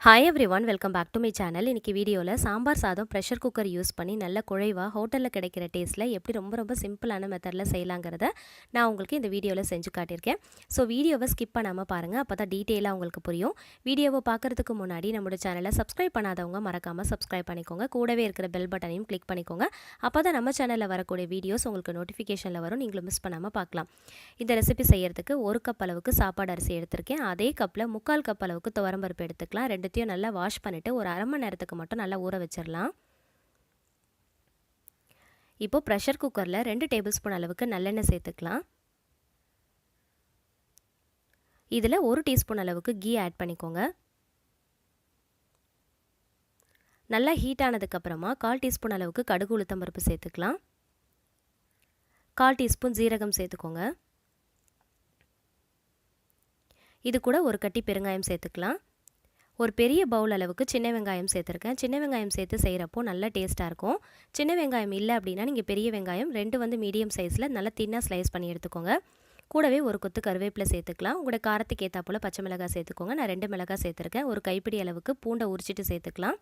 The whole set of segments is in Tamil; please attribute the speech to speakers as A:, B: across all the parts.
A: Hi everyone, welcome back to my channel. இன்றைக்கி வீடியோவில் சாம்பார் சாதம் ப்ரெஷர் குக்கர் யூஸ் பண்ணி நல்ல குழைவாக ஹோட்டலில் கிடைக்கிற டேஸ்ட்டில் எப்படி ரொம்ப சிம்பிளான மெத்தடில் செய்யலாங்கிறத நான் உங்களுக்கு இந்த வீடியோவில் செஞ்சு காட்டியிருக்கேன். ஸோ வீடியோவை ஸ்கிப் பண்ணாமல் பாருங்கள், அப்போ தான் டீட்டெயிலாக உங்களுக்கு புரியும். வீடியோவை பார்க்குறதுக்கு முன்னாடி நம்மளோட சேனலை சப்ஸ்கிரைப் பண்ணாதவங்க மறக்காமல் சப்ஸ்கிரைப் பண்ணிக்கோங்க. கூடவே இருக்கிற பெல் பட்டனையும் கிளிக் பண்ணிக்கோங்க. அப்போ தான் நம்ம சேனலில் வரக்கூடிய வீடியோஸ் உங்களுக்கு நோட்டிஃபிகேஷனில் வரும், நீங்களும் மிஸ் பண்ணாமல் பார்க்கலாம். இந்த ரெசிபி செய்கிறதுக்கு 1 கப் அளவுக்கு சாப்பாடு அரிசி எடுத்திருக்கேன். அதே கப்பில் 3/4 கப் அளவுக்கு துவரம்பருப்பு எடுத்துக்கலாம். நல்லா வாஷ் பண்ணிட்டு ஒரு அரை மணி நேரத்துக்கு மட்டும் நல்லா ஊற வச்சிடலாம். இப்போ ப்ரெஷர் குக்கரில் 2 டேபிள் ஸ்பூன் அளவுக்கு நல்லெண்ணெய் சேர்த்துக்கலாம். இதில் 1 டீஸ்பூன் அளவுக்கு கீ ஆட் பண்ணிக்கோங்க. நல்லா ஹீட் ஆனதுக்கப்புறமா 1/4 டீஸ்பூன் அளவுக்கு கடுகு உளுத்தம் பருப்பு சேர்த்துக்கலாம். 1/4 டீஸ்பூன் ஜீரகம் சேர்த்துக்கோங்க. இது கூட ஒரு கட்டி பெருங்காயம் சேர்த்துக்கலாம். ஒரு பெரிய பவுல் அளவுக்கு சின்ன வெங்காயம் சேர்த்துருக்கேன். சின்ன வெங்காயம் சேர்த்து செய்கிறப்போ நல்லா டேஸ்ட்டாக இருக்கும். சின்ன வெங்காயம் இல்லை அப்படின்னா நீங்கள் பெரிய வெங்காயம் 2 மீடியம் சைஸில் நல்லா தின்னாக ஸ்லைஸ் பண்ணி எடுத்துக்கோங்க. கூடவே ஒரு கொத்து கருவேப்பிலை சேர்த்துக்கலாம். உங்களோட காரத்துக்கு ஏற்றா போல் பச்சை மிளகாய் சேர்த்துக்கோங்க. நான் 2 மிளகாய் சேர்த்துருக்கேன். ஒரு கைப்பிடி அளவுக்கு பூண்டை உரிச்சிட்டு சேர்த்துக்கலாம்.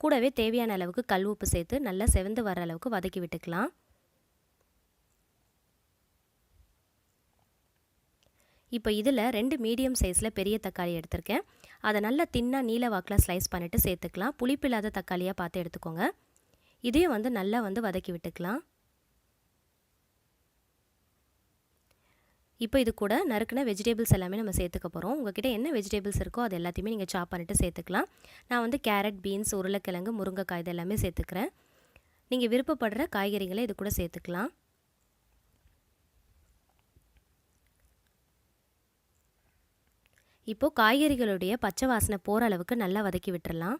A: கூடவே தேவையான அளவுக்கு கல் உப்பு சேர்த்து நல்லா செவந்து வர அளவுக்கு வதக்கி விட்டுக்கலாம். இப்போ இதில் 2 மீடியம் சைஸில் பெரிய தக்காளி எடுத்திருக்கேன். அதை நல்லா தின்னாக நீல வாக்கில் ஸ்லைஸ் பண்ணிவிட்டு சேர்த்துக்கலாம். புளிப்பில்லாத தக்காளியாக பார்த்து எடுத்துக்கோங்க. இதையும் நல்லா வதக்கி விட்டுக்கலாம். இப்போ இது கூட நறுக்கின வெஜிடபிள்ஸ் எல்லாமே நம்ம சேர்த்துக்க போகிறோம். உங்கள்கிட்ட என்ன வெஜிடபிள்ஸ் இருக்கோ அது எல்லாத்தையுமே நீங்கள் சாப் பண்ணிவிட்டு சேர்த்துக்கலாம். நான் கேரட், பீன்ஸ், உருளைக்கிழங்கு, முருங்கைக்காய் இது எல்லாமே சேர்த்துக்கிறேன். நீங்கள் விருப்பப்படுற காய்கறிகளை இது கூட சேர்த்துக்கலாம். இப்போ காய்கறிகளுடைய பச்சை வாசனை போகிற அளவுக்கு நல்லா வதக்கி விட்டுறலாம்.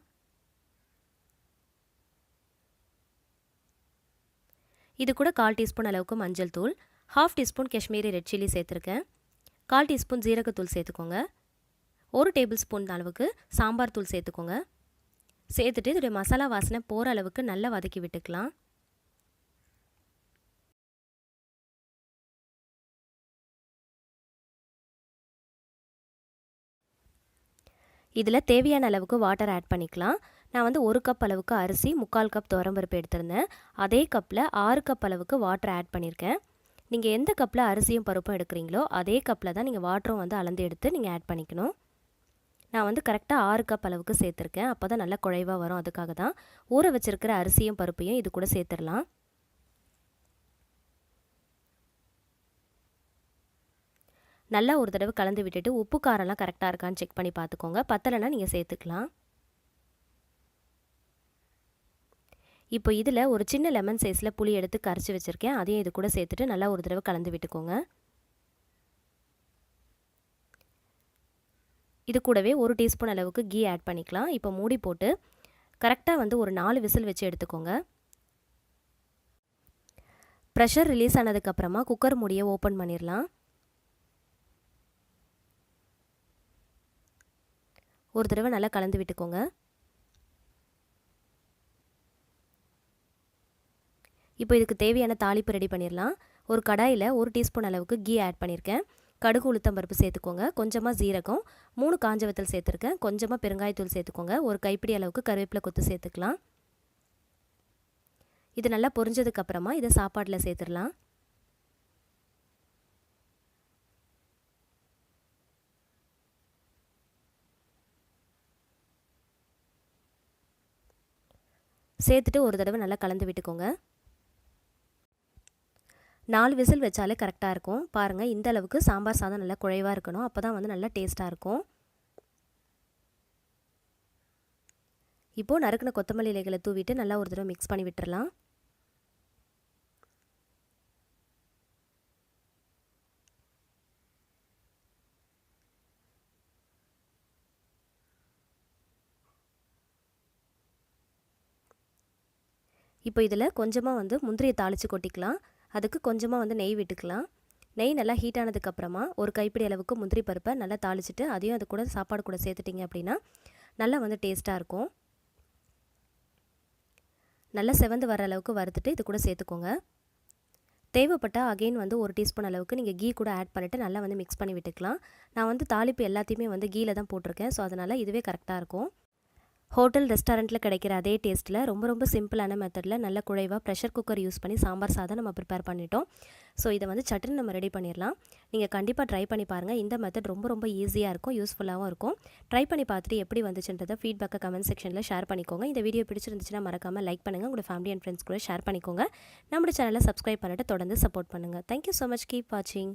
A: இது கூட 1/4 டீஸ்பூன் அளவுக்கு மஞ்சள் தூள், 1/2 டீஸ்பூன் காஷ்மீரி ரெட் சில்லி சேர்த்துருக்கேன். 1/4 டீஸ்பூன் ஜீரகத்தூள் சேர்த்துக்கோங்க. 1 டேபிள் ஸ்பூன் அளவுக்கு சாம்பார் தூள் சேர்த்துக்கோங்க. சேர்த்துட்டு இதோடைய மசாலா வாசனை போகிற அளவுக்கு நல்லா வதக்கி விட்டுக்கலாம். இதில் தேவையான அளவுக்கு வாட்டர் ஆட் பண்ணிக்கலாம். நான் 1 கப் அளவுக்கு அரிசி, 3/4 கப் துவரம்பருப்பு எடுத்திருந்தேன். அதே கப்பில் 6 கப் அளவுக்கு வாட்டர் ஆட் பண்ணியிருக்கேன். நீங்கள் எந்த கப்பில் அரிசியும் பருப்பும் எடுக்கிறீங்களோ அதே கப்பில் தான் நீங்கள் வாட்டரும் அளந்து எடுத்து நீங்கள் ஆட் பண்ணிக்கணும். நான் கரெக்டாக 6 கப் அளவுக்கு சேர்த்துருக்கேன். அப்போ தான் நல்லா குழைவாக வரும். அதுக்காக தான் ஊற வச்சுருக்கிற அரிசியும் பருப்பையும் இது கூட சேர்த்துடலாம். நல்லா ஒரு தடவை கலந்து விட்டுட்டு உப்பு காரம்லாம் கரெக்டாக இருக்கான்னு செக் பண்ணி பார்த்துக்கோங்க. பத்தலைன்னா நீங்கள் சேர்த்துக்கலாம். இப்போ இதில் ஒரு சின்ன லெமன் சைஸில் புளி எடுத்து கரைச்சி வச்சுருக்கேன். அதையும் இது கூட சேர்த்துட்டு நல்லா ஒரு தடவை கலந்து விட்டுக்கோங்க. இது கூடவே 1 டீஸ்பூன் அளவுக்கு கீ ஆட் பண்ணிக்கலாம். இப்போ மூடி போட்டு கரெக்டாக ஒரு 4 விசில் வச்சு எடுத்துக்கோங்க. ப்ரெஷர் ரிலீஸ் ஆனதுக்கப்புறமா குக்கர் மூடியை ஓப்பன் பண்ணிடலாம். ஒரு தடவை நல்லா கலந்து விட்டுக்கோங்க. இப்போ இதுக்கு தேவையான தாளிப்பு ரெடி பண்ணிடலாம். ஒரு கடாயில் 1 டீஸ்பூன் அளவுக்கு கீ ஆட் பண்ணியிருக்கேன். கடுகு உளுத்தம் பருப்பு சேர்த்துக்கோங்க. கொஞ்சமாக ஜீரகம், 3 காஞ்ச வத்தல் சேர்த்துருக்கேன். கொஞ்சமாக பெருங்காயத்தூள் சேர்த்துக்கோங்க. ஒரு கைப்பிடி அளவுக்கு கருவேப்பிலை கொத்து சேர்த்துக்கலாம். இது நல்லா பொரிஞ்சதுக்கப்புறமா இதை சாப்பாட்டில் சேர்த்துடலாம். சேர்த்துட்டு ஒரு தடவை நல்லா கலந்து விட்டுக்கோங்க. 4 விசில் வச்சாலே கரெக்டாக இருக்கும். பாருங்கள், இந்த அளவுக்கு சாம்பார் சாதம் நல்லா குழைவாக இருக்கணும். அப்போ தான் நல்லா டேஸ்ட்டாக இருக்கும். இப்போது நறுக்கின கொத்தமல்லி இலைகளை தூவிட்டு நல்லா ஒரு தடவை மிக்ஸ் பண்ணி விட்டுறலாம். இப்போ இதில் கொஞ்சமாக முந்திரியை தாளித்து கொட்டிக்கலாம். அதுக்கு கொஞ்சமாக நெய் விட்டுக்கலாம். நெய் நல்லா ஹீட் ஆனதுக்கப்புறமா ஒரு கைப்பிடி அளவுக்கு முந்திரி பருப்பை நல்லா தாளிச்சிட்டு அதையும் அது கூட சாப்பாடு கூட சேர்த்துட்டிங்க அப்படின்னா நல்லா டேஸ்ட்டாக இருக்கும். நல்லா செவந்து வர அளவுக்கு வறுத்துட்டு இது கூட சேர்த்துக்கோங்க. தேவைப்பட்டால் அகெயின் 1 டீஸ்பூன் அளவுக்கு நீங்கள் கீ கூட ஆட் பண்ணிவிட்டு நல்லா மிக்ஸ் பண்ணி விட்டுக்கலாம். நான் தாளிப்பு எல்லாத்தையுமே கீயில் தான் போட்டிருக்கேன். ஸோ அதனால் இதுவே கரெக்டாக இருக்கும். ஹோட்டல் ரெஸ்டாரண்ட்டில் கிடைக்கிற அதே டேஸ்ட்டில் ரொம்ப சிம்பிளான மெத்தடில் நல்ல குழைவாக ப்ரெஷர் குக்கர் யூஸ் பண்ணி சாம்பார் சாதம் நம்ம ப்ரிப்பேர் பண்ணிட்டோம். ஸோ இதை வந்து சட்டுன்னு நம்ம ரெடி பண்ணிடலாம். நீங்கள் கண்டிப்பாக ட்ரை பண்ணி பாருங்கள். இந்த மெத்தட் ரொம்ப ஈஸியாக இருக்கும், யூஸ்ஃபுல்லாகவும் இருக்கும். ட்ரை பண்ணி பார்த்துட்டு எப்படி வந்துச்சுன்றதை ஃபீட்பேக்கை கமெண்ட் செக்ஷனில் ஷேர் பண்ணிக்கோங்க. இந்த வீடியோ பிடிச்சிருந்துச்சுன்னா மறக்காமல் லைக் பண்ணுங்கள். உங்களோட ஃபேமிலி அண்ட் ஃப்ரெண்ட்ஸ் கூட ஷேர் பண்ணிக்கோங்க. நம்மளோட சேனலை சப்ஸ்கிரைப் பண்ணிட்டு தொடர்ந்து சப்போர்ட் பண்ணுங்கள். Thank you so much. கீப் வாட்சிங்.